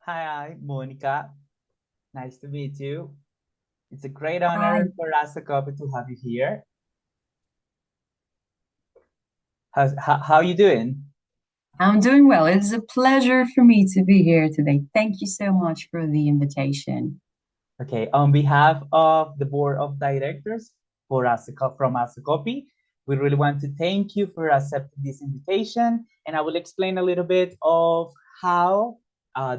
Hi, Mónica. Nice to meet you. It's a great Hi, honor for us a couple to have you here. How you doing? I'm doing well. It's a pleasure for me to be here today. Thank you so much for the invitation. Okay, on behalf of the board of directors for from Asacopy, we really want to thank you for accepting this invitation, and I will explain a little bit of how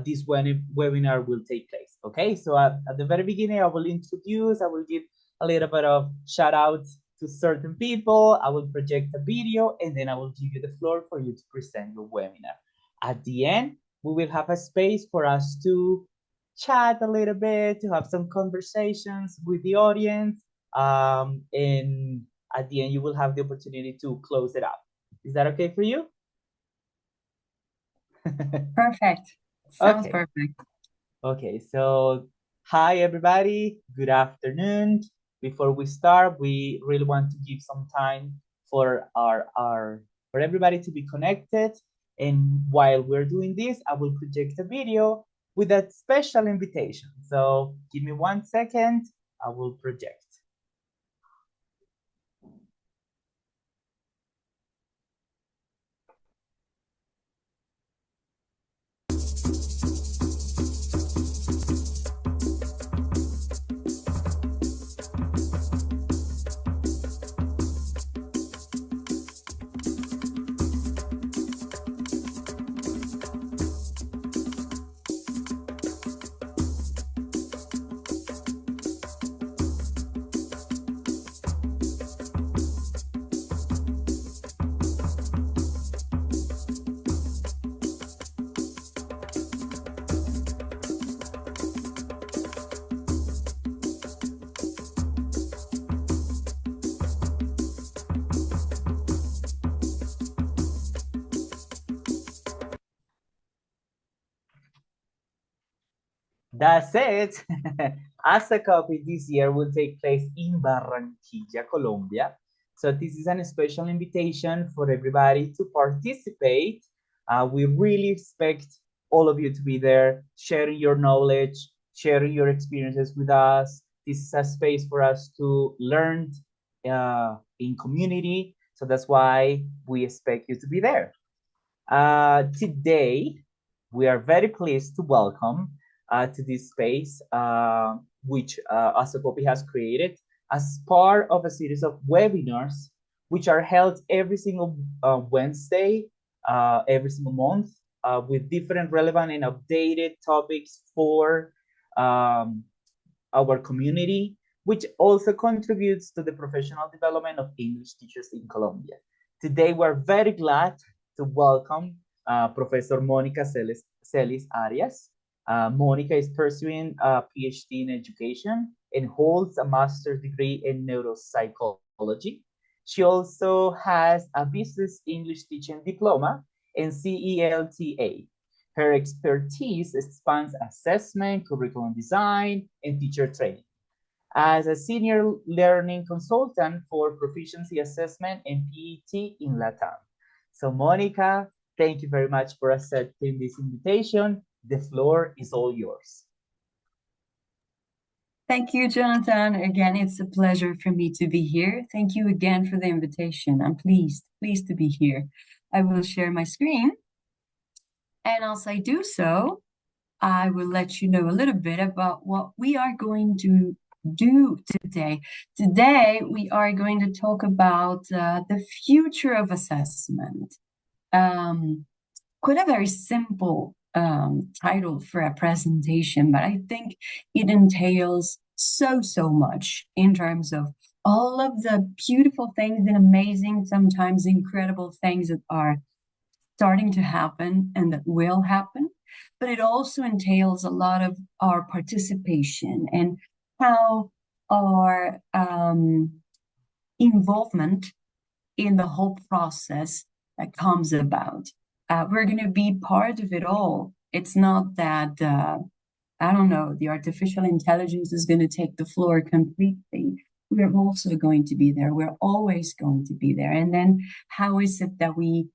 this webinar will take place. Okay, so at the very beginning, I will give a little bit of shout outs to certain people. I will project a video, and then I will give you the floor for you to present your webinar. At the end, we will have a space for us to chat a little bit, to have some conversations with the audience. And at the end, you will have the opportunity to close it up. Is that okay for you? Perfect. Sounds Okay. perfect. Okay. So, hi, everybody. Good afternoon. Before we start, we really want to give some time for for everybody to be connected. And while we're doing this, I will project a video with a special invitation. So give me 1 second. I will project. That's it. As a copy this year will take place in Barranquilla, Colombia. So this is a special invitation for everybody to participate. We really expect all of you to be there, sharing your knowledge, sharing your experiences with us. This is a space for us to learn in community. So that's why we expect you to be there. Today, we are very pleased to welcome to this space, which Asopopi has created as part of a series of webinars, which are held every single Wednesday, every single month, with different relevant and updated topics for um, our community, which also contributes to the professional development of English teachers in Colombia. Today, we're very glad to welcome Professor Mónica Celis Arias. Mónica is pursuing a PhD in education and holds a master's degree in neuropsychology. She also has a business English teaching diploma and CELTA. Her expertise spans assessment, curriculum design, and teacher training. As a senior learning consultant for proficiency assessment and PET in LATAM. So, Monica, thank you very much for accepting this invitation. The floor is all yours. Thank you, Jonathan. Again, it's a pleasure for me to be here. Thank you again for the invitation. I'm pleased to be here. I will share my screen. And as I do so, I will let you know a little bit about what we are going to do today. Today, we are going to talk about the future of assessment. Um, Quite a very simple title for a presentation, but I think it entails so much in terms of all of the beautiful things and amazing, sometimes incredible things that are starting to happen and that will happen. But it also entails a lot of our participation and how our involvement in the whole process that comes about. We're going to be part of it all. It's not that, I don't know, the artificial intelligence is going to take the floor completely. We're also going to be there. We're always going to be there. And then how is it that we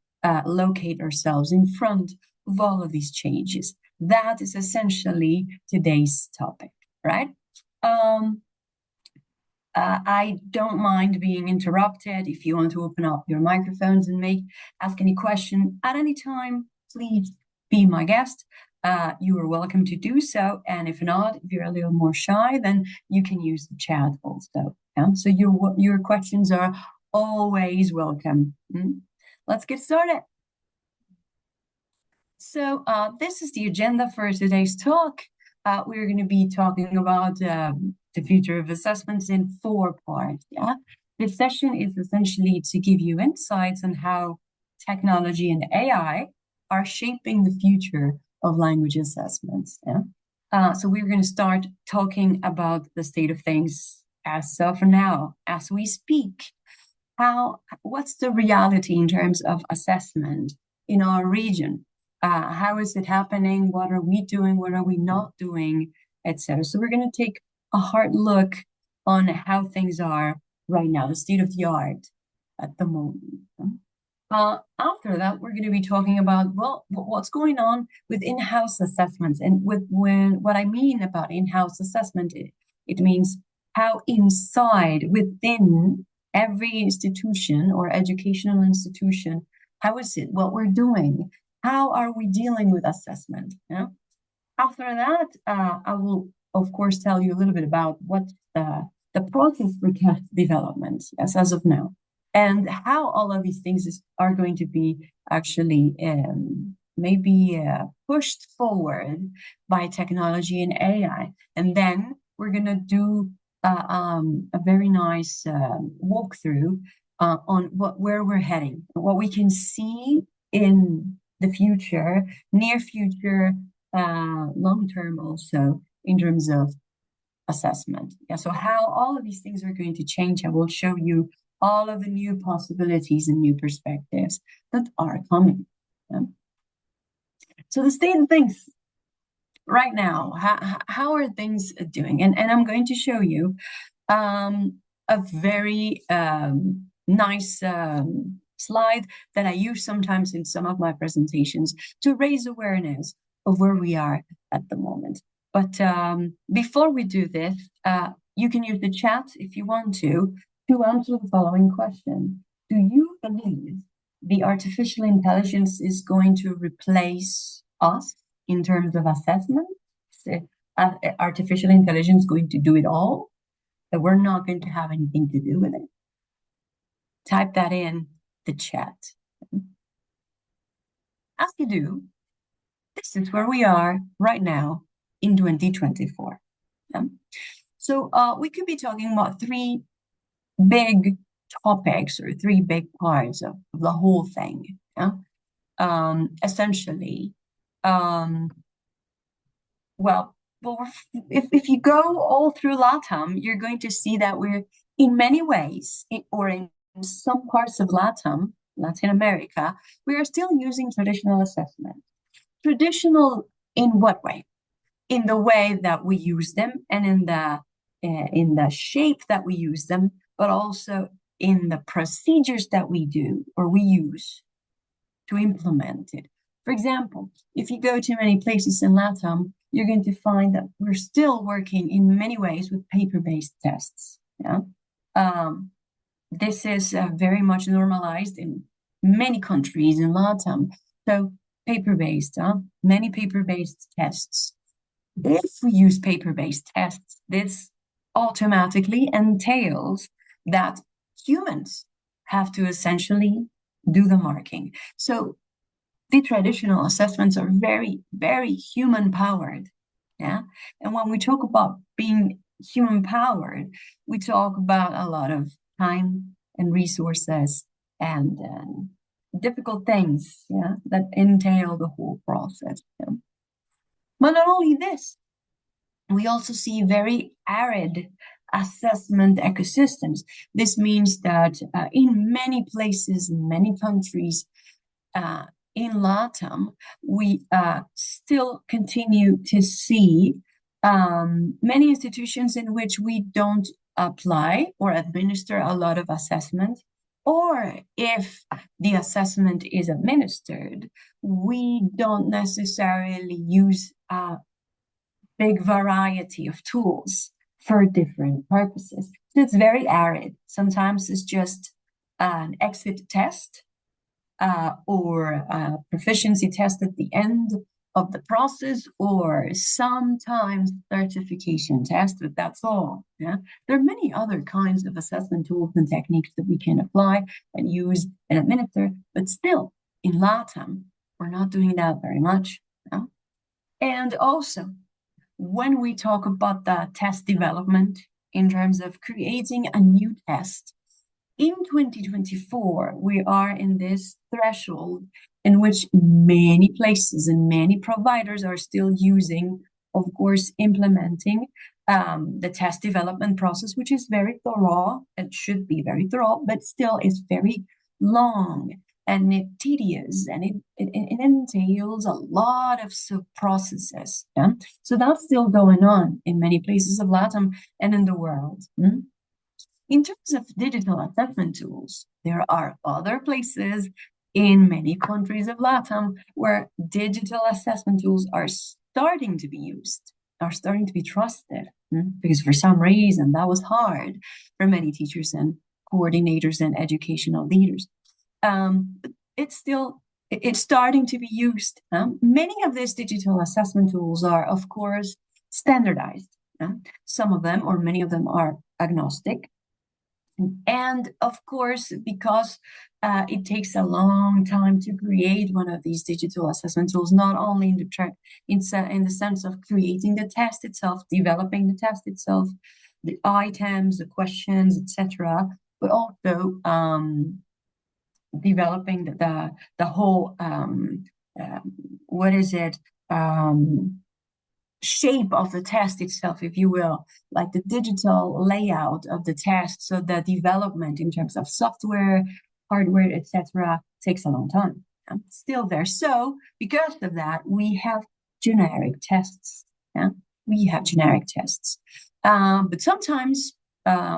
locate ourselves in front of all of these changes? that is essentially today's topic, right? I don't mind being interrupted. If you want to open up your microphones and ask any question at any time, please be my guest. You are welcome to do so. And if not, if you're a little more shy, then you can use the chat also. Yeah? So your questions are always welcome. Let's get started. So this is the agenda for today's talk. We're going to be talking about the future of assessments in 4 parts. Yeah, this session is essentially to give you insights on how technology and AI are shaping the future of language assessments. Yeah, so we're going to start talking about the state of things as of now, as we speak. What's the reality in terms of assessment in our region? How is it happening? What are we doing? What are we not doing, etc. So we're going to take a hard look on how things are right now, the state of the art at the moment. After that, we're going to be talking about, well, what's going on with in-house assessments. And what I mean about in-house assessment, it means how inside, within every institution or educational institution, how is it, what we're doing? How are we dealing with assessment? Yeah? After that, I will, of course, tell you a little bit about what the process for test development, yes, as of now, and how all of these things are going to be actually maybe pushed forward by technology and AI. And then we're going to do a very nice walkthrough on where we're heading, what we can see in the future, near future, long term also, in terms of assessment. Yeah, so how all of these things are going to change, I will show you all of the new possibilities and new perspectives that are coming. Yeah. So the state of things right now, how are things doing? And I'm going to show you a very nice slide that I use sometimes in some of my presentations to raise awareness of where we are at the moment. But before we do this, you can use the chat if you want to answer the following question. Do you believe the artificial intelligence is going to replace us in terms of assessment? Is artificial intelligence going to do it all? That we're not going to have anything to do with it? Type that in the chat. As you do, this is where we are right now in 2024. So we could be talking about 3 big topics or 3 big parts of the whole thing. Yeah? Essentially, well, if you go all through LATAM, you're going to see that we're in many ways, or in some parts of LATAM, Latin America, we are still using traditional assessment. Traditional in what way? In the way that we use them and in the shape that we use them, but also in the procedures that we do or we use to implement it. For example, if you go to many places in LATAM, you're going to find that we're still working in many ways with paper-based tests. Yeah, this is very much normalized in many countries in LATAM. So paper-based, many paper-based tests. If we use paper-based tests, this automatically entails that humans have to essentially do the marking. So the traditional assessments are very, very human-powered. Yeah, and when we talk about being human-powered, we talk about a lot of time and resources and difficult things, yeah, that entail the whole process. Yeah. But not only this, we also see very arid assessment ecosystems. This means that in many places, in many countries, in LATAM, we still continue to see many institutions in which we don't apply or administer a lot of assessment Or if the assessment is administered, we don't necessarily use a big variety of tools for different purposes. So it's very arid. Sometimes it's just an exit test or a proficiency test at the end of the process, or sometimes certification test, but that's all. Yeah, there are many other kinds of assessment tools and techniques that we can apply and use and administer, but still in LATAM, we're not doing that very much. Yeah? And also, when we talk about the test development in terms of creating a new test, in 2024, we are in this threshold in which many places and many providers are still using, of course, implementing the test development process, which is very thorough. It should be very thorough, but still is very long and tedious, and it entails a lot of sub processes. Yeah? So that's still going on in many places of Latin and in the world. In terms of digital assessment tools, there are other places in many countries of LATAM where digital assessment tools are starting to be used, are starting to be trusted, because for some reason that was hard for many teachers and coordinators and educational leaders. But it's starting to be used. Many of these digital assessment tools are, of course, standardized. Some of them, or many of them, are agnostic. And of course, because it takes a long time to create one of these digital assessment tools, not only in the sense of creating the test itself, developing the test itself, the items, the questions, etc., but also developing the whole what is it? Shape of the test itself, if you will, like the digital layout of the test. So the development in terms of software, hardware, etc., takes a long time. Still there. So because of that, we have generic tests. Yeah, we have generic tests, but sometimes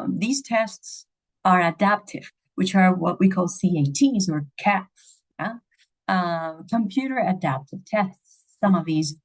these tests are adaptive, which are what we call CATs or CATs. Yeah? Computer adaptive tests. Some of these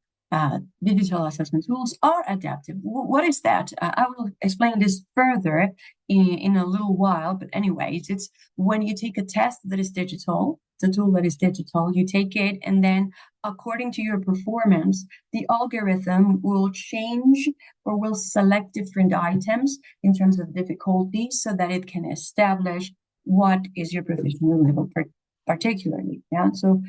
digital assessment tools are adaptive. What is that? I will explain this further in a little while, but anyways, it's when you take a test that is digital, the tool that is digital, you take it, and then according to your performance, the algorithm will change or will select different items in terms of difficulty so that it can establish what is your professional level particularly. Yeah, so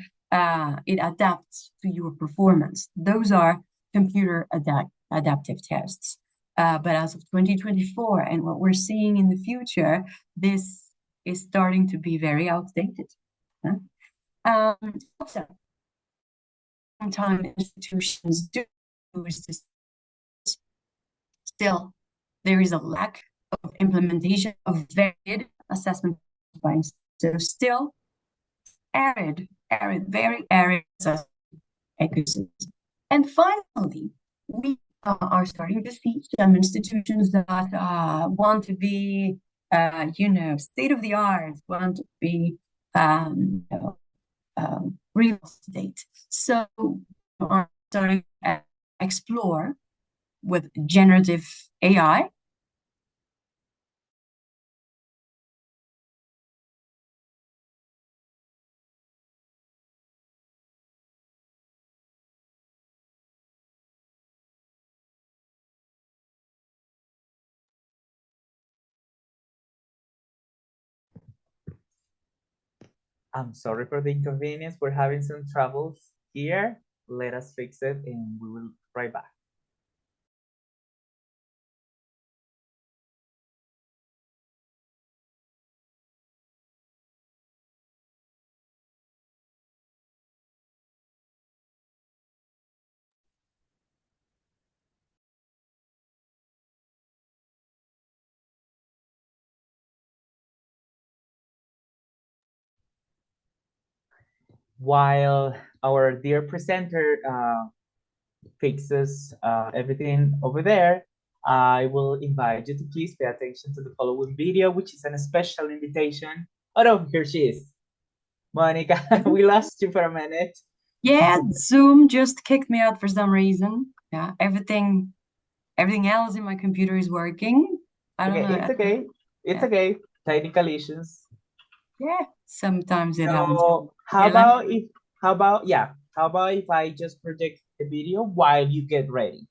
it adapts to your performance. Those are computer adaptive tests. But as of 2024 and what we're seeing in the future, this is starting to be very outdated. Also, sometimes institutions do use this. Still, there is a lack of implementation of varied assessment points. So still, very arid ecosystem. And finally, we are starting to see some institutions that want to be, state of the art, want to be real estate. So we are starting to explore with generative AI. I'm sorry for the inconvenience. We're having some troubles here. Let us fix it and we will be right back. While our dear presenter fixes everything over there, I will invite you to please pay attention to the following video, which is a special invitation Oh no, here she is. Monica, we lost you for a minute. Yeah, Zoom just kicked me out for some reason. Yeah, everything else in my computer is working. I don't Okay, know. it's okay. It's Yeah, okay. Technical issues. yeah. Sometimes it happens. So Okay, let me. how about if I just project the video while you get ready?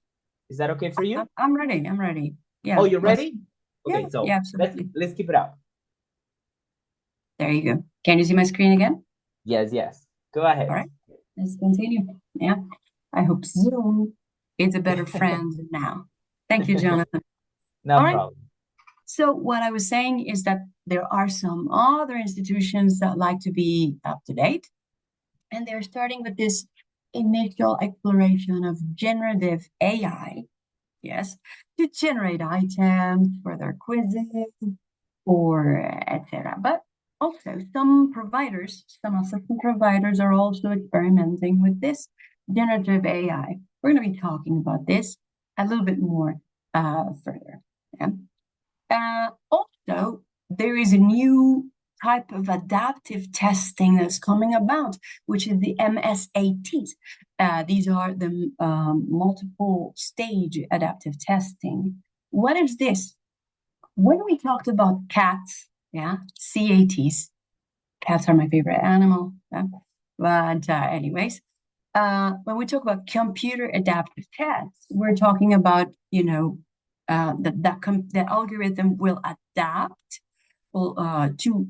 Is that okay for you? I'm ready. I'm ready. Oh, Yeah, you're let's. ready? Yeah, Okay, yeah, so let's absolutely. let's keep it up. There you go. Can you see my screen again? Yes, yes. Go All ahead. right, let's continue. Yeah, I hope Zoom is a better friend now. Thank you, Jonathan. All No right. problem. So what I was saying is that there are some other institutions that like to be up to date, and they're starting with this initial exploration of generative AI, yes, to generate items for their quizzes or etc. But also some providers, some assistant providers are also experimenting with this generative AI. We're going to be talking about this a little bit more further. Yeah. Also, there is a new type of adaptive testing that's coming about, which is the MSATs. These are the multiple stage adaptive testing. What is this? When we talked about cats, yeah, CATs, cats are my favorite animal. Yeah? But anyways, when we talk about computer adaptive tests, we're talking about, the algorithm will adapt to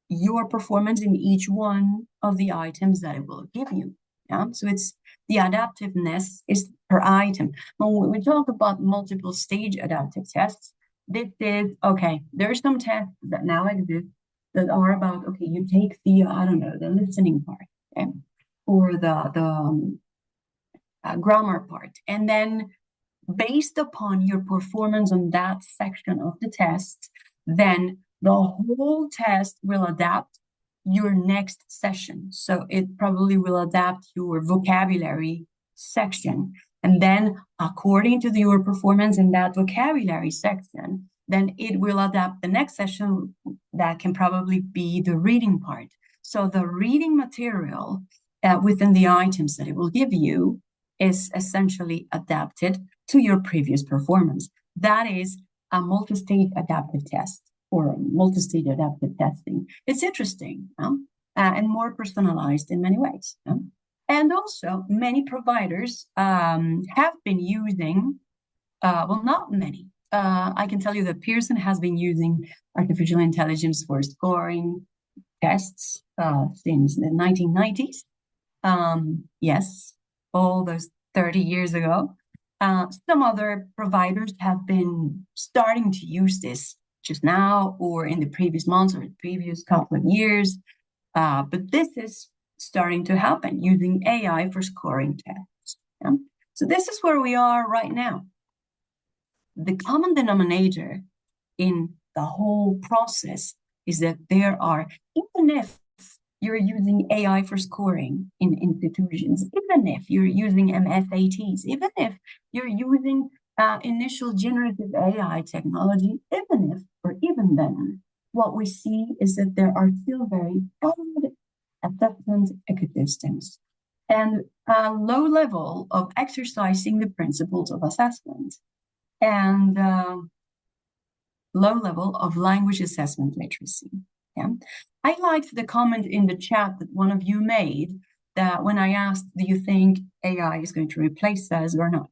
your performance in each one of the items that it will give you. Yeah, so it's the adaptiveness is per item. When we talk about multiple stage adaptive tests, this is okay. There are some tests that now exist that are about okay. You take the I don't know the listening part, okay, or the grammar part, and then based upon your performance on that section of the test, then the whole test will adapt your next session. So it probably will adapt your vocabulary section. And then, according to your performance in that vocabulary section, then it will adapt the next session that can probably be the reading part. So the reading material within the items that it will give you is essentially adapted to your previous performance. That is a multi-stage adaptive test or multi-stage adaptive testing. It's interesting and more personalized in many ways. And also, many providers have been using, well, not many. I can tell you that Pearson has been using artificial intelligence for scoring tests since the 1990s. Yes, all those 30 years ago. Some other providers have been starting to use this just now or in the previous months or the previous couple of years. But this is starting to happen using AI for scoring tests. Yeah? So this is where we are right now. The common denominator in the whole process is that there are, even if you're using AI for scoring in institutions, even if you're using MFATs, even if you're using initial generative AI technology, even if, or even then, what we see is that there are still very bad assessment ecosystems and a low level of exercising the principles of assessment and low level of language assessment literacy. Yeah. I liked the comment in the chat that one of you made that when I asked, do you think AI is going to replace us or not?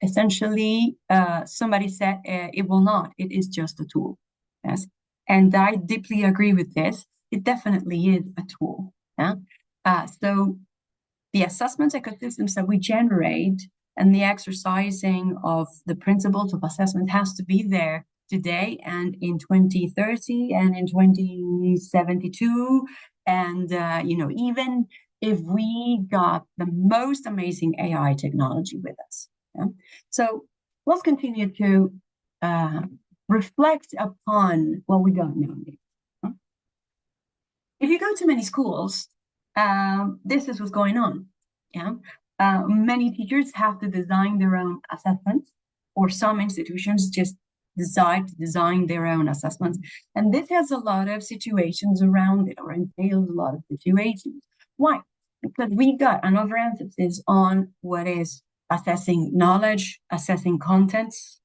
Essentially, somebody said it will not. It is just a tool. Yes. And I deeply agree with this. It definitely is a tool. Yeah. So the assessment ecosystems that we generate and the exercising of the principles of assessment has to be there today and in 2030 and in 2072 and even if we got the most amazing AI technology with us. Yeah? So let's continue to reflect upon what we got now. If you go to many schools, this is what's going on. Yeah, many teachers have to design their own assessments, or some institutions just decide to design their own assessments. And this has a lot of situations around it, or entails a lot of situations. Why? Because we got an overemphasis on what is assessing knowledge, assessing contents.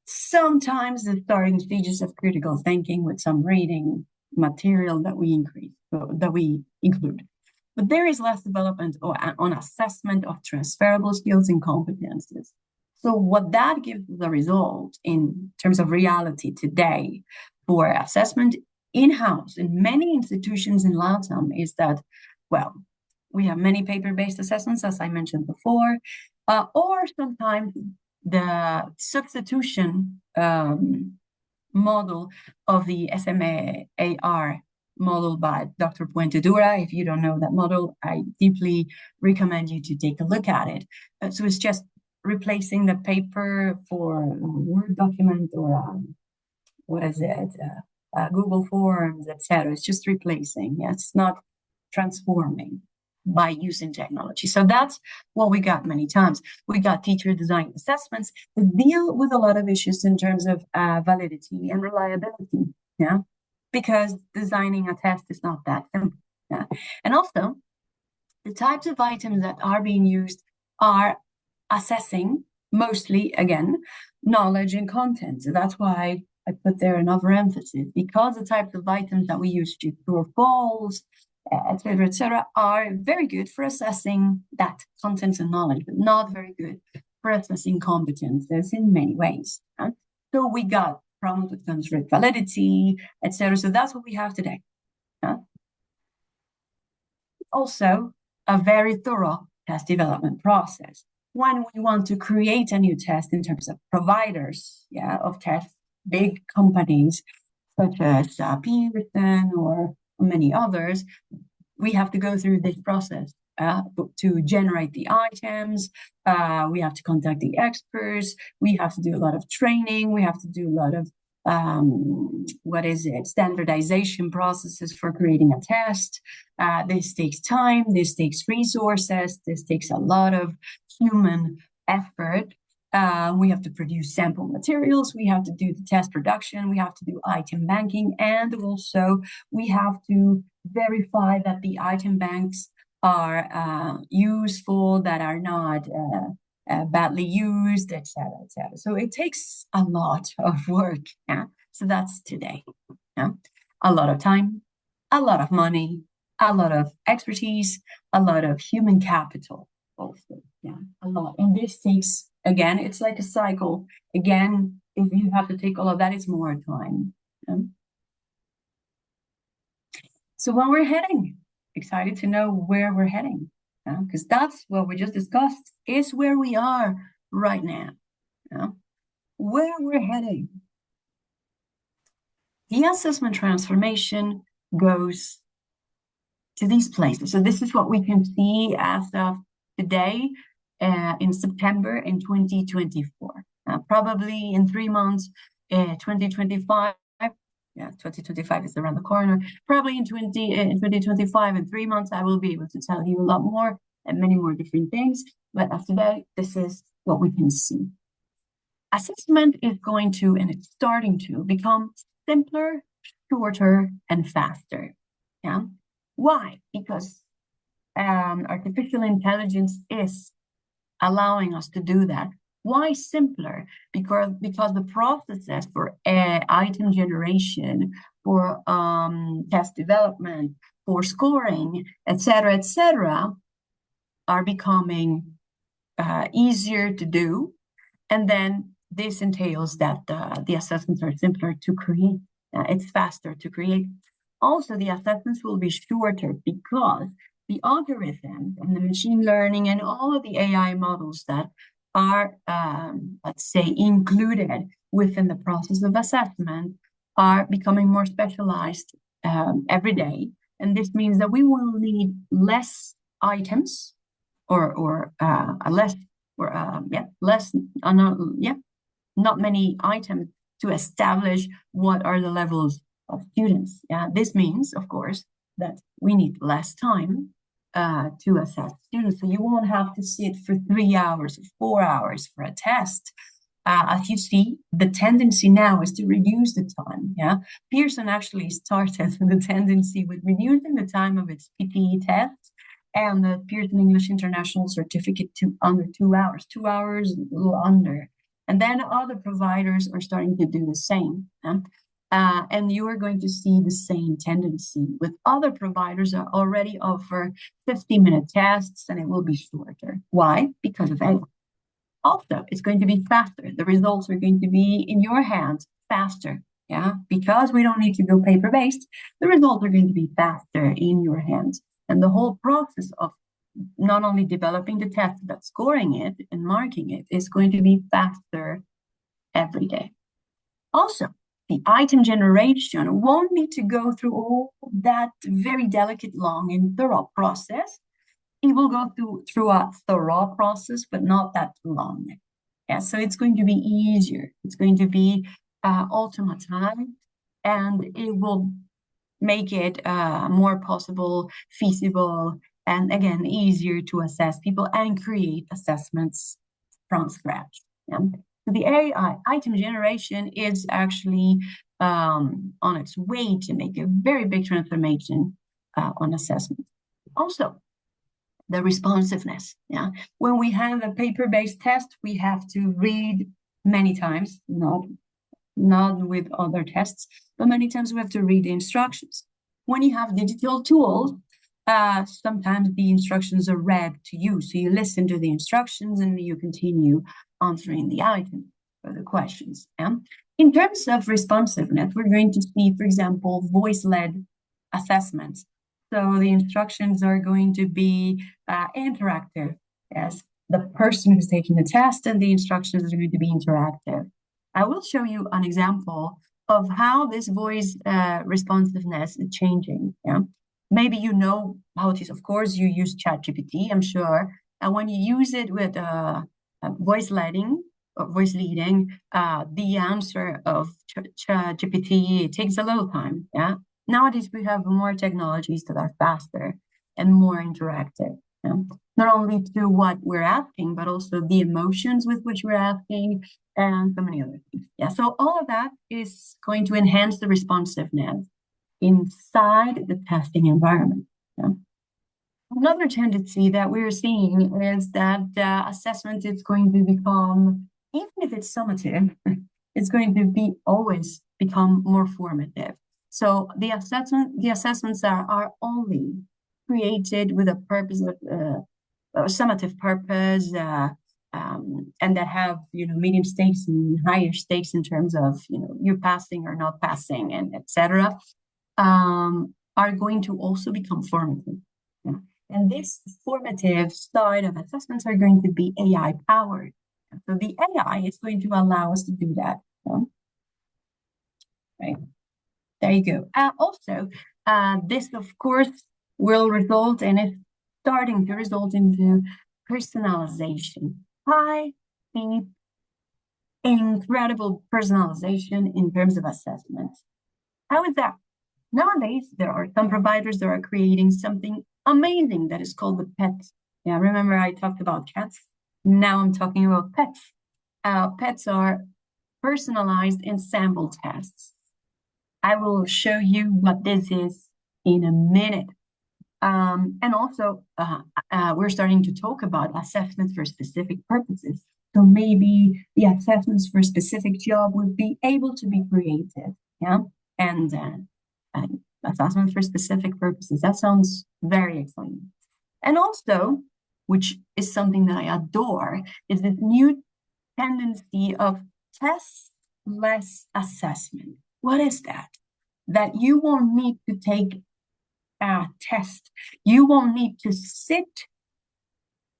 Sometimes the starting stages of critical thinking with some reading material that we include. But there is less development on assessment of transferable skills and competences. So what that gives the result in terms of reality today for assessment in-house in many institutions in LATAM is that, well, we have many paper-based assessments, as I mentioned before, or sometimes the substitution model of the SMAR model by Dr. Puentedura. If you don't know that model, I deeply recommend you to take a look at it. So it's just replacing the paper for a Word document or Google Forms, etc. It's just replacing. Yeah, it's not transforming by using technology. So that's what we got many times. We got teacher design assessments that deal with a lot of issues in terms of validity and reliability. Yeah, because designing a test is not that simple. Yeah? And also, the types of items that are being used are assessing mostly, again, knowledge and content. So that's why I put there an overemphasis, because the types of items that we use to true or false, etc., are very good for assessing that content and knowledge, but not very good for assessing competences in many ways. So we got problems with constraint validity, etc. So that's what we have today. Also, a very thorough test development process. When we want to create a new test in terms of providers, of tests, big companies such as Pearson or many others, we have to go through this process to generate the items. We have to contact the experts. We have to do a lot of training. We have to do a lot of standardization processes for creating a test. This takes time. This takes resources. This takes a lot of human effort. We have to produce sample materials. We have to do the test production. We have to do item banking. And also we have to verify that the item banks are useful, that are not badly used, etc., etc. So it takes a lot of work. Yeah? So that's today. Yeah? A lot of time, a lot of money, a lot of expertise, a lot of human capital also. Yeah, a lot. And this takes, again, it's like a cycle. Again, if you have to take all of that, it's more time. Yeah? So where we're heading, excited to know where we're heading, because that's what we just discussed, is where we are right now. Where we're heading. The assessment transformation goes to these places. So this is what we can see as of today in September in 2024. Probably in 3 months, 2025. Yeah, 2025 is around the corner. Probably in 2025, in 3 months, I will be able to tell you a lot more and many more different things. But as today, this is what we can see. Assessment is going to, and it's starting to, become simpler, shorter, and faster. Yeah. Why? Because artificial intelligence is allowing us to do that. Why simpler? Because the processes for item generation, for test development, for scoring, etc., are becoming easier to do, and then this entails that the assessments are simpler to create. It's faster to create. Also, the assessments will be shorter because the algorithms and the machine learning and all of the AI models that are, let's say, included within the process of assessment are becoming more specialized every day. And this means that we will need less items not many items to establish what are the levels of students. Yeah, this means, of course, that we need less time to assess students. So you won't have to sit for 3 hours or 4 hours for a test. as you see, the tendency now is to reduce the time. Yeah, Pearson actually started the tendency with reducing the time of its PTE tests and the Pearson English International Certificate to under 2 hours, 2 hours, a little under. And then other providers are starting to do the same. Yeah? And you are going to see the same tendency with other providers that already offer 50-minute tests, and it will be shorter. Why? Because of AI. Also, it's going to be faster. The results are going to be in your hands faster. Yeah, because we don't need to go paper-based, the results are going to be faster in your hands. And the whole process of not only developing the test, but scoring it and marking it is going to be faster every day. Also, the item generation won't need to go through all that very delicate, long, and thorough process. It will go through a thorough process, but not that long. Yeah, so it's going to be easier. It's going to be automatized, and it will make it more possible, feasible, and again, easier to assess people and create assessments from scratch. Yeah. So the AI item generation is actually on its way to make a very big transformation on assessment. Also, the responsiveness. Yeah, when we have a paper-based test, we have to read many times, not with other tests, but many times we have to read the instructions. When you have digital tools, sometimes the instructions are read to you, so you listen to the instructions and you continue answering the item or the questions. Yeah? In terms of responsiveness, we're going to see, for example, voice-led assessments. So the instructions are going to be interactive. Yes, the person who's taking the test and the instructions are going to be interactive. I will show you an example of how this voice responsiveness is changing. Yeah, maybe you know how it is. Of course, you use ChatGPT, I'm sure. And when you use it with voice leading, the answer of ChatGPT takes a little time. Yeah. Nowadays, we have more technologies that are faster and more interactive. Yeah? Not only to what we're asking, but also the emotions with which we're asking and so many other things. Yeah, so all of that is going to enhance the responsiveness inside the testing environment. Yeah? Another tendency that we're seeing is that assessment is going to become, even if it's summative, it's going to be always become more formative. So the assessments are only created with a purpose of a summative purpose, and that have medium stakes and higher stakes in terms of you're passing or not passing, and etc. Are going to also become formative. Yeah. And this formative side of assessments are going to be AI powered. So the AI is going to allow us to do that. Yeah. Right. There you go. Also, this, of course, will result in it starting to result into personalization. High-speed, incredible personalization in terms of assessment. How is that? Nowadays, there are some providers that are creating something amazing that is called the pets. Yeah, remember I talked about cats? Now I'm talking about pets. Pets are personalized ensemble tests. I will show you what this is in a minute. And also, we're starting to talk about assessments for specific purposes. So maybe the assessments for a specific job would be able to be created. Yeah, and assessments for specific purposes. That sounds very exciting. And also, which is something that I adore, is this new tendency of testless assessment. What is that? That you won't need to take a test. You won't need to sit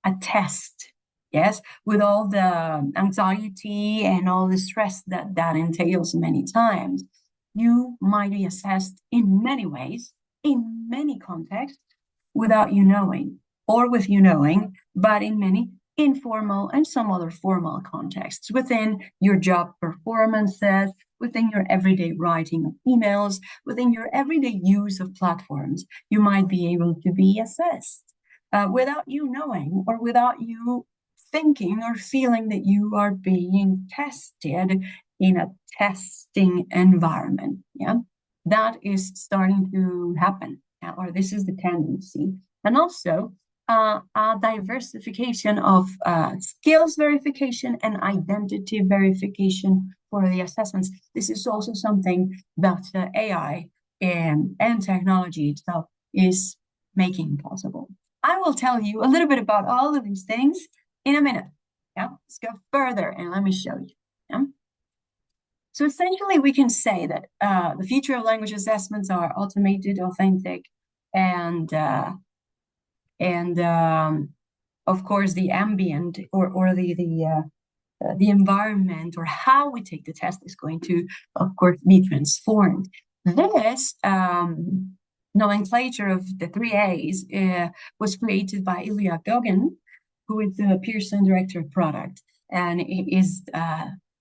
a test, yes, with all the anxiety and all the stress that entails many times. You might be assessed in many ways, in many contexts, without you knowing, or with you knowing, but in many informal and some other formal contexts within your job performances, within your everyday writing of emails, within your everyday use of platforms. You might be able to be assessed without you knowing or without you thinking or feeling that you are being tested in a testing environment. Yeah, that is starting to happen, or this is the tendency. And also a diversification of skills verification and identity verification for the assessments. This is also something that AI and technology itself is making possible. I will tell you a little bit about all of these things in a minute. Yeah, let's go further and let me show you. Yeah? So essentially, we can say that the future of language assessments are automated, authentic, and of course the ambient or the environment or how we take the test is going to, of course, be transformed. This nomenclature of the 3A's was created by Ilya Gogin, who is the Pearson director of product, and is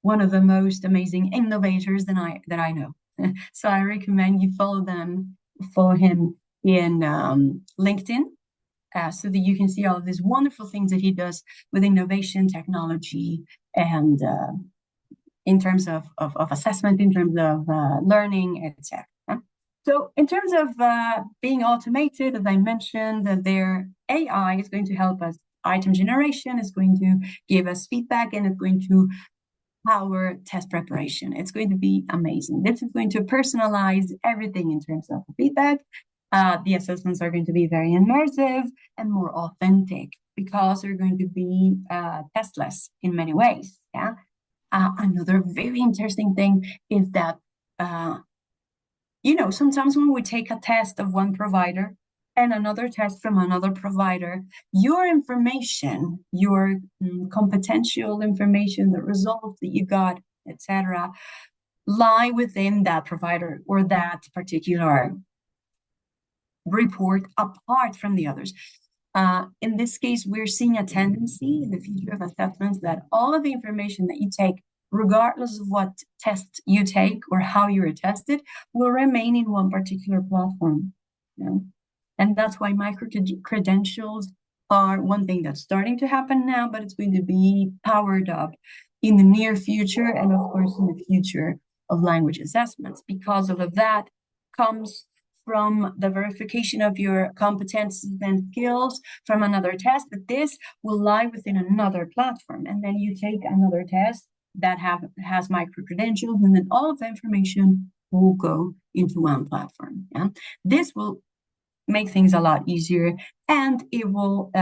one of the most amazing innovators that I know. So I recommend you follow him in LinkedIn, so that you can see all of these wonderful things that he does with innovation, technology, and in terms of assessment, in terms of learning, etc. So in terms of being automated, as I mentioned, their AI is going to help us. Item generation is going to give us feedback, and it's going to power test preparation. It's going to be amazing. This is going to personalize everything in terms of feedback. The assessments are going to be very immersive and more authentic because they're going to be testless in many ways. Yeah. Another very interesting thing is that sometimes when we take a test of one provider and another test from another provider, your information, your competential information, the results that you got, etc., lie within that provider or that particular report apart from the others. In this case, we're seeing a tendency in the future of assessments that all of the information that you take, regardless of what test you take or how you were tested, will remain in one particular platform. And that's why micro-credentials are one thing that's starting to happen now, but it's going to be powered up in the near future and, of course, in the future of language assessments. Because of that comes from the verification of your competencies and skills from another test, but this will lie within another platform. And then you take another test that has micro-credentials, and then all of the information will go into one platform. Yeah? This will make things a lot easier, and it will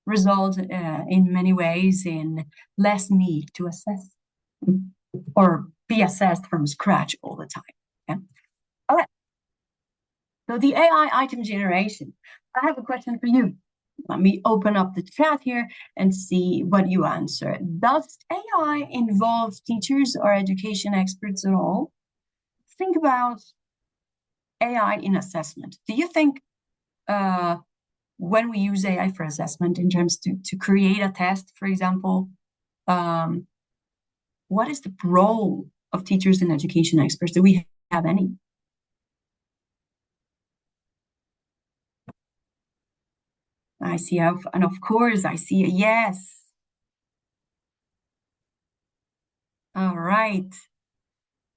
result in many ways in less need to assess or be assessed from scratch all the time. Yeah? All right. So the AI item generation. I have a question for you. Let me open up the chat here and see what you answer. Does AI involve teachers or education experts at all? Think about AI in assessment. Do you think when we use AI for assessment in terms to create a test, for example, what is the role of teachers and education experts? Do we have any? I see, and of course, I see a yes. All right.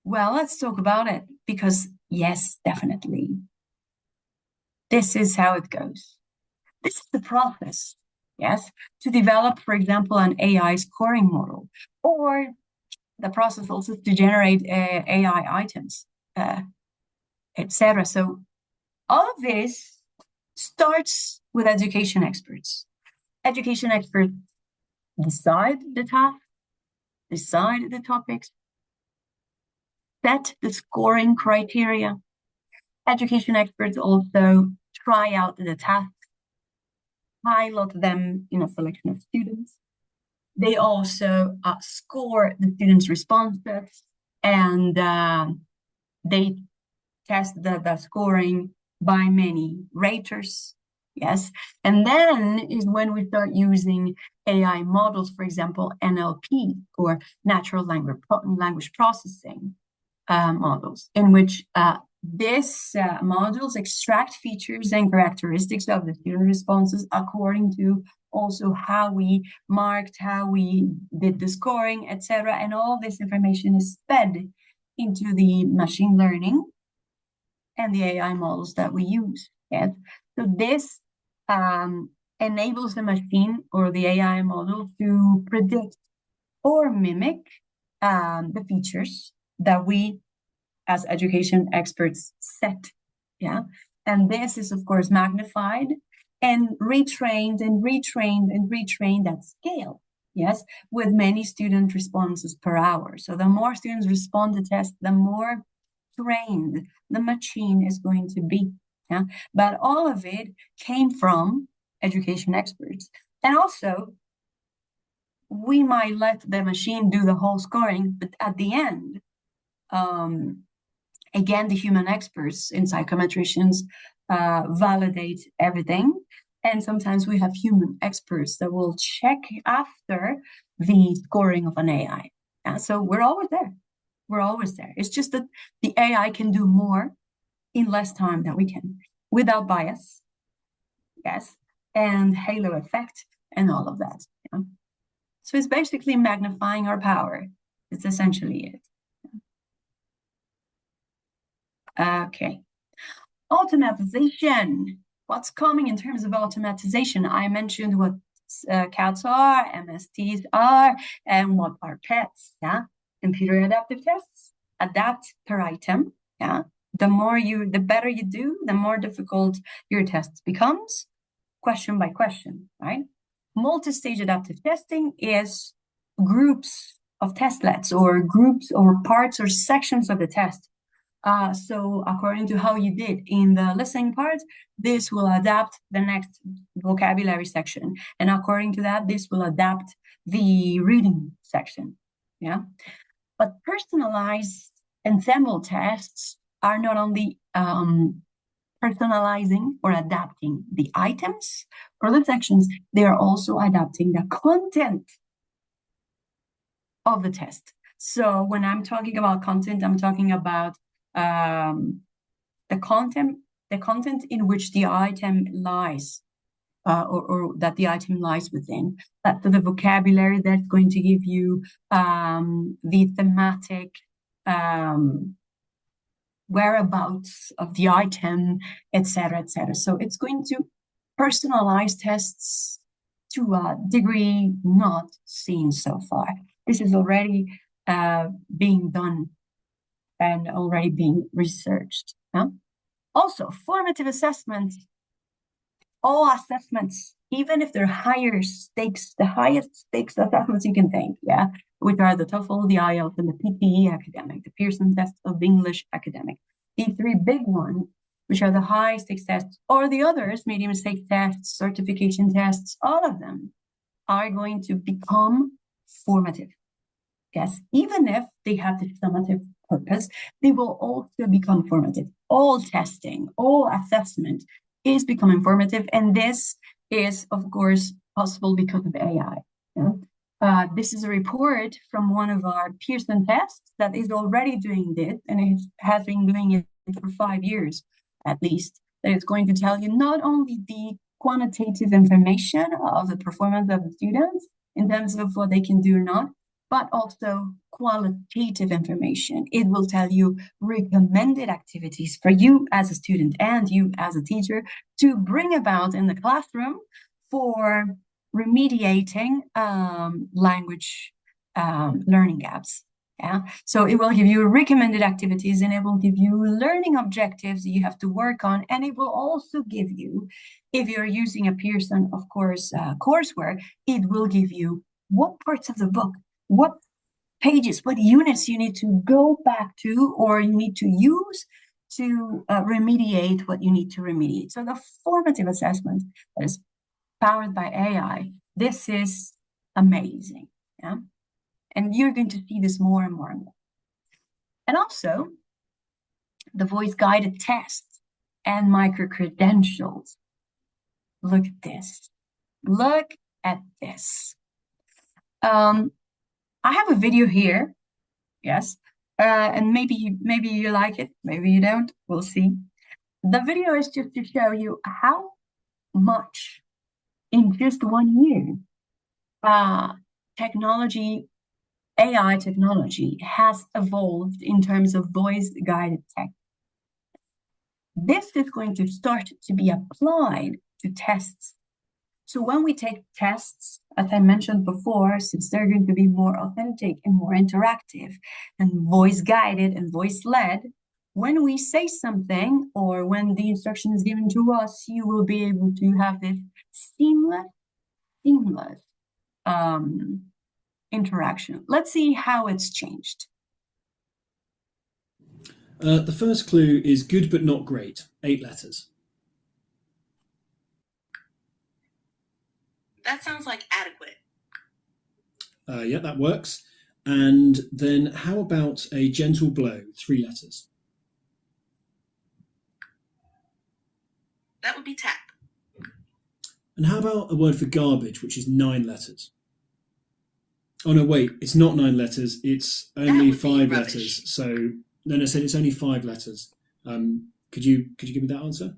Well, let's talk about it, because yes, definitely. This is how it goes. This is the process, yes, to develop, for example, an AI scoring model, or the process also to generate AI items, etc. So all of this starts with education experts. Education experts decide the task, decide the topics, set the scoring criteria. Education experts also try out the tasks, pilot them in a selection of students. They also score the students' responses, and they test the scoring by many raters. Yes, and then is when we start using AI models, for example, NLP or natural language processing models, in which these models extract features and characteristics of the student responses according to also how we marked, how we did the scoring, etc. And all this information is fed into the machine learning and the AI models that we use. Yes? So this enables the machine or the AI model to predict or mimic the features that we as education experts set. Yeah. And this is, of course, magnified and retrained and retrained and retrained at scale. Yes, with many student responses per hour. So the more students respond to test, the more trained the machine is going to be. Yeah. But all of it came from education experts. And also, we might let the machine do the whole scoring, but at the end, again, the human experts in psychometricians validate everything. And sometimes we have human experts that will check after the scoring of an AI. Yeah? So we're always there. We're always there. It's just that the AI can do more in less time than we can, without bias, yes, and halo effect and all of that. Yeah? So it's basically magnifying our power. It's essentially it. Okay. Automatization. What's coming in terms of automatization? I mentioned what CATs are, MSTs are, and what are PETs. Yeah, computer adaptive tests. Adapt per item. Yeah, the better you do, the more difficult your test becomes, question by question. Right. Multi-stage adaptive testing is groups of testlets or groups or parts or sections of the test. So according to how you did in the listening part, this will adapt the next vocabulary section. And according to that, this will adapt the reading section. Yeah. But personalized ensemble tests are not only personalizing or adapting the items or the sections, they are also adapting the content of the test. So when I'm talking about content, I'm talking about the content in which the item lies, or that the item lies within. That the vocabulary that's going to give you the thematic whereabouts of the item, etc., etc. So it's going to personalize tests to a degree not seen so far. This is already being done and already being researched. Huh? Also, formative assessments. All assessments, even if they're higher stakes, the highest stakes assessments you can think, yeah, which are the TOEFL, the IELTS, and the PTE academic, the Pearson test of English academic. The three big ones, which are the high stakes tests, or the others, medium stakes tests, certification tests, all of them are going to become formative. Yes, even if they have the summative purpose, they will also become formative. All testing, all assessment is becoming formative, and this is, of course, possible because of AI. Yeah? This is a report from one of our Pearson tests that is already doing this, and it has been doing it for 5 years at least. That it's going to tell you not only the quantitative information of the performance of the students in terms of what they can do or not, but also qualitative information. It will tell you recommended activities for you as a student and you as a teacher to bring about in the classroom for remediating language learning gaps. Yeah, so it will give you recommended activities and it will give you learning objectives that you have to work on, and it will also give you, if you're using a Pearson, of course, courseware, it will give you what parts of the book, what pages, what units you need to go back to or you need to use to remediate what you need to remediate. So the formative assessment that is powered by AI, this is amazing. Yeah. And you're going to see this more and more and more. And also, the voice-guided tests and micro-credentials. Look at this. Look at this. I have a video here, yes, and maybe you like it, maybe you don't, we'll see. The video is just to show you how much in just 1 year, technology, AI technology has evolved in terms of voice-guided tech. This is going to start to be applied to tests. So when we take tests, as I mentioned before, since they're going to be more authentic and more interactive and voice-guided and voice-led, when we say something or when the instruction is given to us, you will be able to have this seamless interaction. Let's see how it's changed. The first clue is good but not great, 8 letters. That sounds like adequate. Yeah, that works. And then how about a gentle blow, 3 letters? That would be tap. And how about a word for garbage, which is 9 letters? Oh no, wait, it's not 9 letters, it's only 5 letters. So no, I said it's only 5 letters. Could you give me that answer?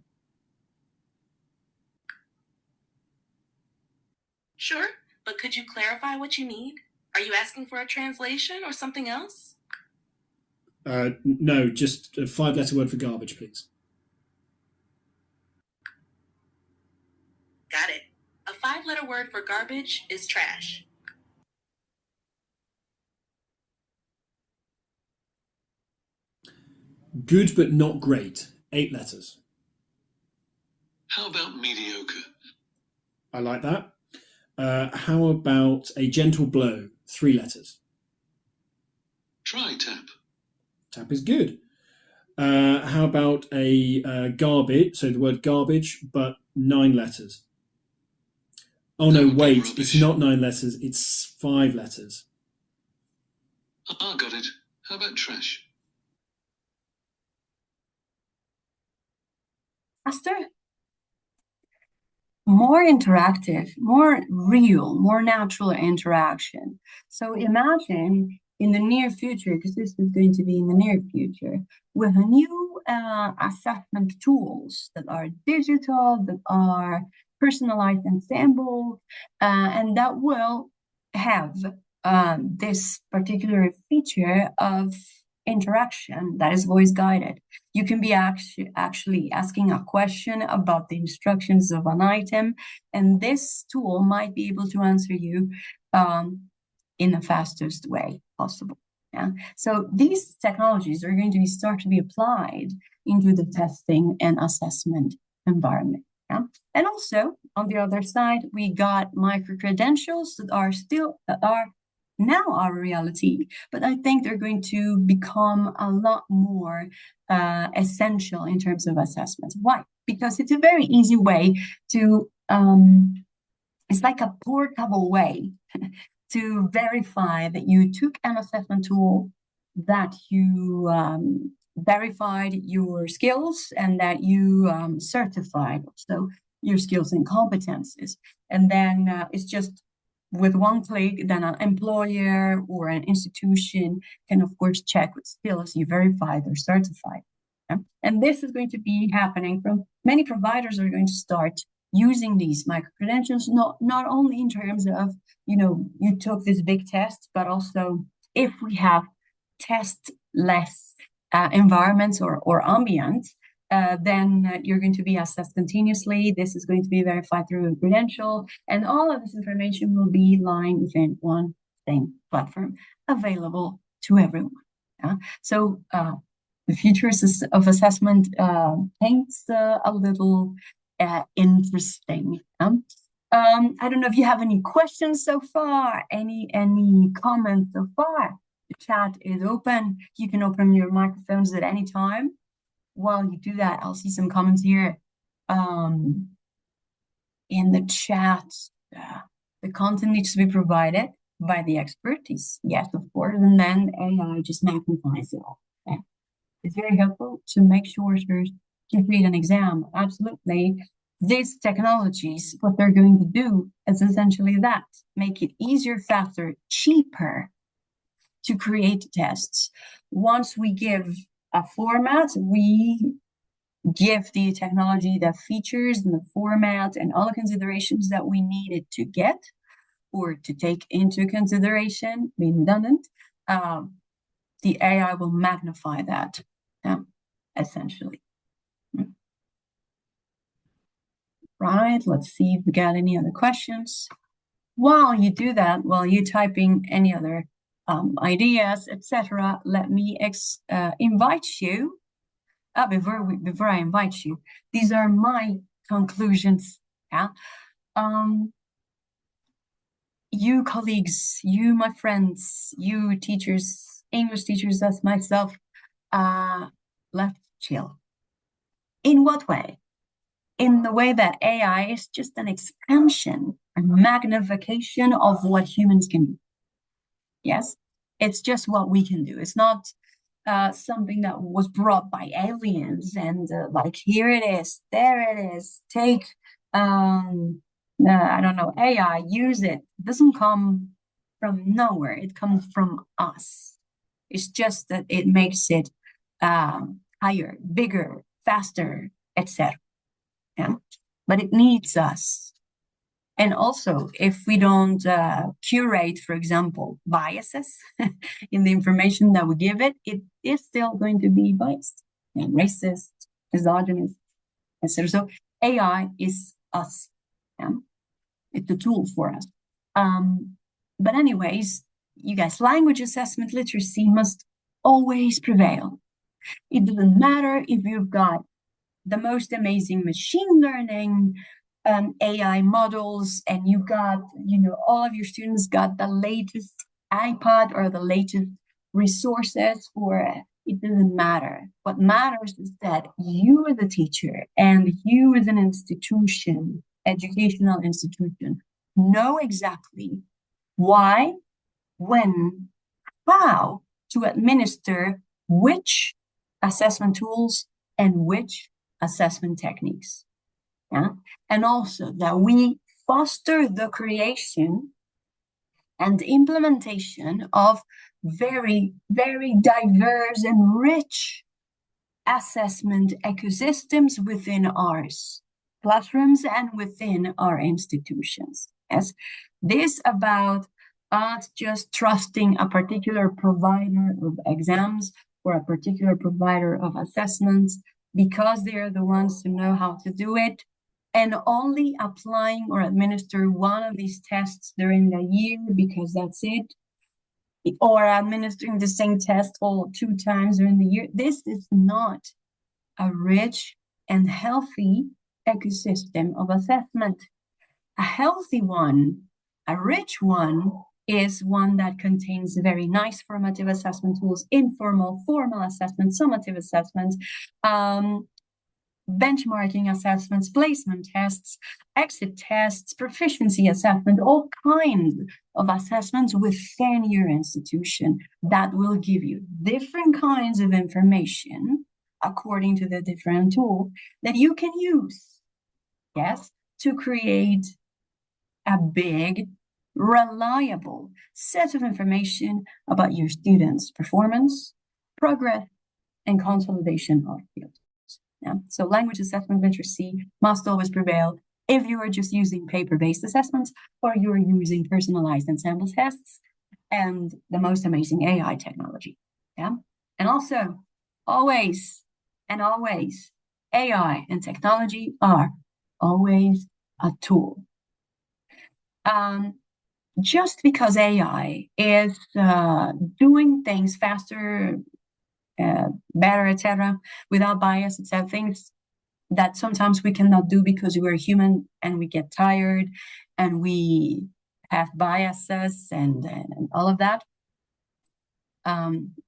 Sure, but could you clarify what you need? Are you asking for a translation or something else? No, just a 5-letter word for garbage, please. Got it. A 5-letter word for garbage is trash. Good but not great, 8 letters. How about mediocre? I like that. How about a gentle blow, 3 letters? Try tap. Tap is good. How about a garbage, so the word garbage, but 9 letters? Oh no, wait, it's not 9 letters, it's 5 letters. Ah, got it. How about trash? Faster, more interactive, more real, more natural interaction. So imagine in the near future, because this is going to be in the near future, with new assessment tools that are digital, that are personalized and sampled, and that will have this particular feature of interaction that is voice guided. You can be actually asking a question about the instructions of an item, and this tool might be able to answer you in the fastest way possible. Yeah. So these technologies are going to start to be applied into the testing and assessment environment. Yeah. And also on the other side, we got micro-credentials that are now our reality, but I think they're going to become a lot more essential in terms of assessments. Why? Because it's a very easy way to, it's like a portable way to verify that you took an assessment tool, that you verified your skills, and that you certified also your skills and competencies. And then it's just with one click, then an employer or an institution can, of course, check what skills you verified or certified. Yeah? And this is going to be happening from many providers are going to start using these micro-credentials, not only in terms of, you took this big test, but also if we have test-less environments or ambience, then you're going to be assessed continuously. This is going to be verified through a credential, and all of this information will be lying within one same platform, available to everyone. Yeah? So the future of assessment paints a little interesting. I don't know if you have any questions so far, any comments so far. The chat is open. You can open your microphones at any time. While you do that, I'll see some comments here in the chat. The content needs to be provided by the expertise. Yes, of course. And then AI just magnifies it all. Okay? It's very helpful to make sure you read an exam. Absolutely. These technologies, what they're going to do is essentially that, make it easier, faster, cheaper to create tests. Once we give a format, we give the technology the features and the format and all the considerations that we needed to get or to take into consideration, being redundant, the AI will magnify that, essentially. Right, let's see if we got any other questions. While you do that, while you're typing any other ideas, etc., let me invite you. Before I invite you, these are my conclusions. Yeah, you colleagues, you my friends, you teachers, English teachers, as myself, left chill. In what way? In the way that AI is just an expansion, a magnification of what humans can do. Yes, it's just what we can do. It's not something that was brought by aliens and like, here it is, there it is, take, I don't know, AI, use it. It doesn't come from nowhere. It comes from us. It's just that it makes it higher, bigger, faster, etc. Yeah, but it needs us. And also, if we don't curate, for example, biases in the information that we give it, it is still going to be biased and racist, misogynist, etc. So AI is us. Yeah? It's a tool for us. But anyways, you guys, language assessment literacy must always prevail. It doesn't matter if you've got the most amazing machine learning AI models, and you got, all of your students got the latest iPad or the latest resources for it. It doesn't matter. What matters is that you as a teacher and you as an institution, educational institution, know exactly why, when, how to administer which assessment tools and which assessment techniques. Yeah? And also that we foster the creation and implementation of very, very diverse and rich assessment ecosystems within our classrooms and within our institutions. Yes, this about us just trusting a particular provider of exams or a particular provider of assessments because they're the ones who know how to do it, and only applying or administer one of these tests during the year because that's it, or administering the same test all 2 times during the year. This is not a rich and healthy ecosystem of assessment. A healthy one, a rich one, is one that contains very nice formative assessment tools, informal, formal assessments, summative assessments, benchmarking assessments, placement tests, exit tests, proficiency assessment, all kinds of assessments within your institution that will give you different kinds of information according to the different tool that you can use, yes, to create a big, reliable set of information about your students' performance, progress, and consolidation of fields. Yeah. So language assessment literacy must always prevail if you are just using paper-based assessments or you are using personalized ensemble tests and the most amazing AI technology. Yeah. And also, always, AI and technology are always a tool. Just because AI is doing things faster, better, etc., without bias, etc., things that sometimes we cannot do because we're human and we get tired and we have biases and all of that.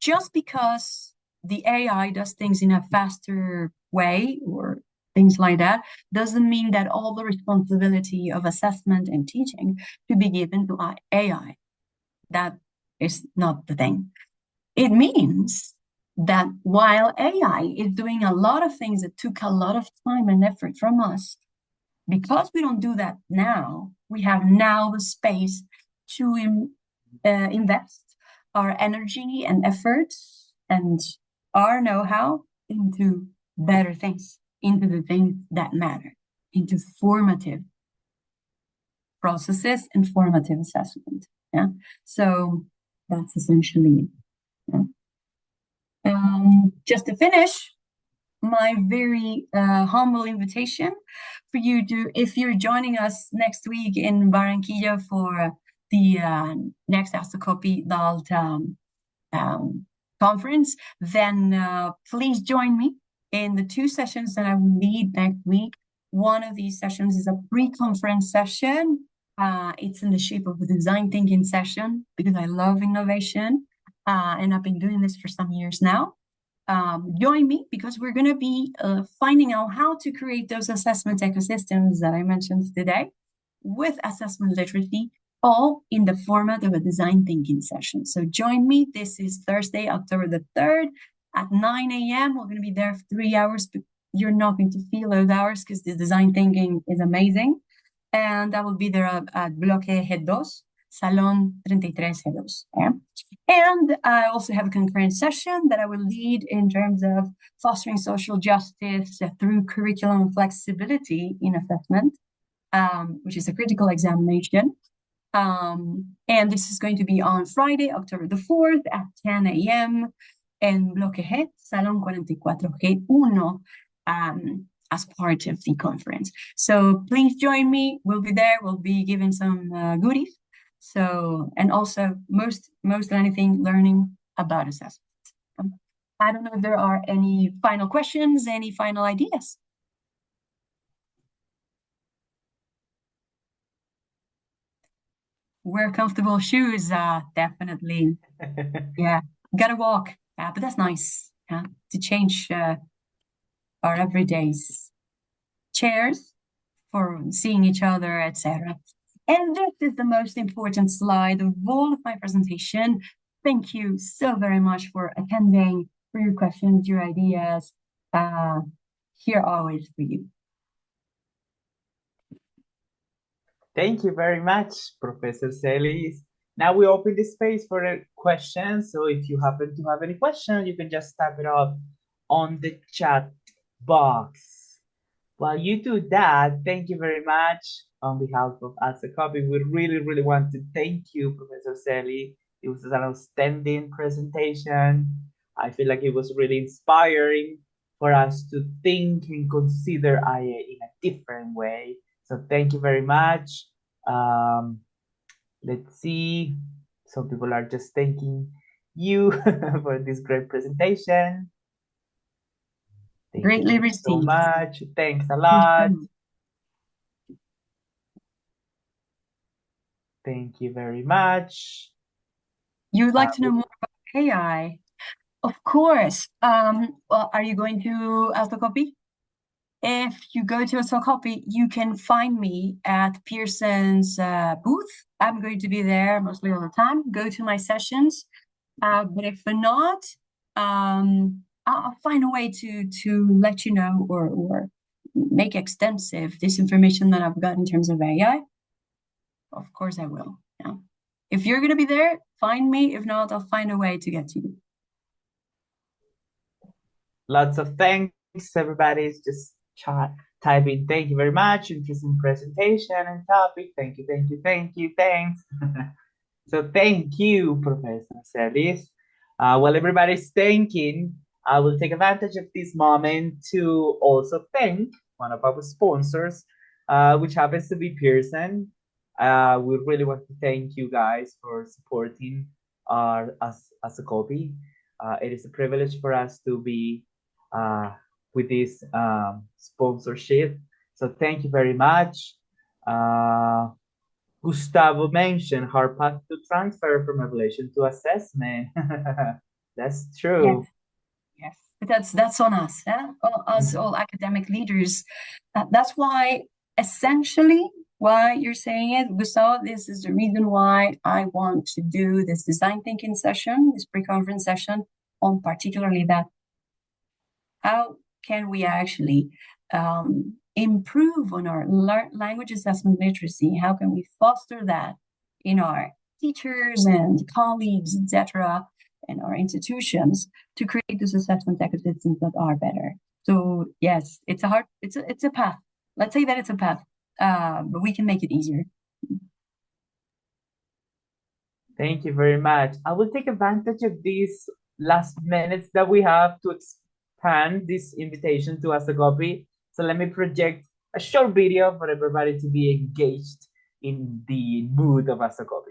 Just because the AI does things in a faster way or things like that doesn't mean that all the responsibility of assessment and teaching should be given to AI. That is not the thing. It means that while AI is doing a lot of things that took a lot of time and effort from us, because we don't do that now, we have now the space to invest our energy and efforts and our know-how into better things. into the things that matter, into formative processes and formative assessment. Yeah. So that's essentially it. Yeah. Just to finish, my very humble invitation for you to, if you're joining us next week in Barranquilla for the next Ask the Copy conference, then please join me in the 2 sessions that I will lead next week. One of these sessions is a pre-conference session. It's in the shape of a design thinking session because I love innovation, and I've been doing this for some years now. Join me because we're going to be finding out how to create those assessment ecosystems that I mentioned today with assessment literacy, all in the format of a design thinking session. So join me. This is Thursday, October the 3rd at 9 a.m. We're going to be there for 3 hours, but you're not going to feel those hours because the design thinking is amazing. And I will be there at Bloque G2, Salon 33G2. Yeah? And I also have a concurrent session that I will lead in terms of fostering social justice through curriculum flexibility in assessment, which is a critical examination. And this is going to be on Friday, October the 4th at 10 a.m. in Bloque G, Salon 44G1, as part of the conference. So please join me. We'll be there. We'll be giving some goodies. So, and also most than anything, learning about assessment. I don't know if there are any final questions, any final ideas. Wear comfortable shoes, definitely. Yeah, gotta walk, but that's nice, to change our everydays. Chairs for seeing each other, etc. And this is the most important slide of all of my presentation. Thank you so very much for attending, for your questions, your ideas. Here always for you. Thank you very much, Professor Celis. Now we open the space for questions. So if you happen to have any question, you can just type it up on the chat box. While you do that, thank you very much on behalf of As a Copy. We really want to thank you, Professor Celis. It was an outstanding presentation. I feel like it was really inspiring for us to think and consider IA in a different way. So thank you very much. Let's see. Some people are just thanking you for this great presentation. Greatly received. So much. Thanks a lot. Thank you very much. You'd like to know more about AI? Of course. Well, are you going to Ask the Copy? If you go to Ask the Copy, you can find me at Pearson's booth. I'm going to be there mostly all the time. Go to my sessions. But if not, I'll find a way to let you know or make extensive this information that I've got in terms of AI. Of course I will. Yeah. If you're going to be there, find me. If not, I'll find a way to get to you. Lots of thanks, everybody's just typing. Thank you very much. Interesting presentation and topic. Thank you. Thanks. So thank you, Professor Celis. While everybody's thanking, I will take advantage of this moment to also thank one of our sponsors, which happens to be Pearson. We really want to thank you guys for supporting us as a copy. It is a privilege for us to be with this sponsorship. So thank you very much. Gustavo mentioned our path to transfer from evaluation to assessment. That's true. Yes. But that's on us, us all academic leaders. That's why essentially why you're saying it, Gustavo, this is the reason why I want to do this design thinking session, this pre-conference session on particularly that. How can we actually improve on our language assessment literacy? How can we foster that in our teachers and colleagues, etc., and our institutions to create these assessment ecosystems that are better? So yes, it's a path. Let's say that it's a path, but we can make it easier. Thank you very much. I will take advantage of these last minutes that we have to expand this invitation to Ask a Copy. So let me project a short video for everybody to be engaged in the mood of Ask a Copy.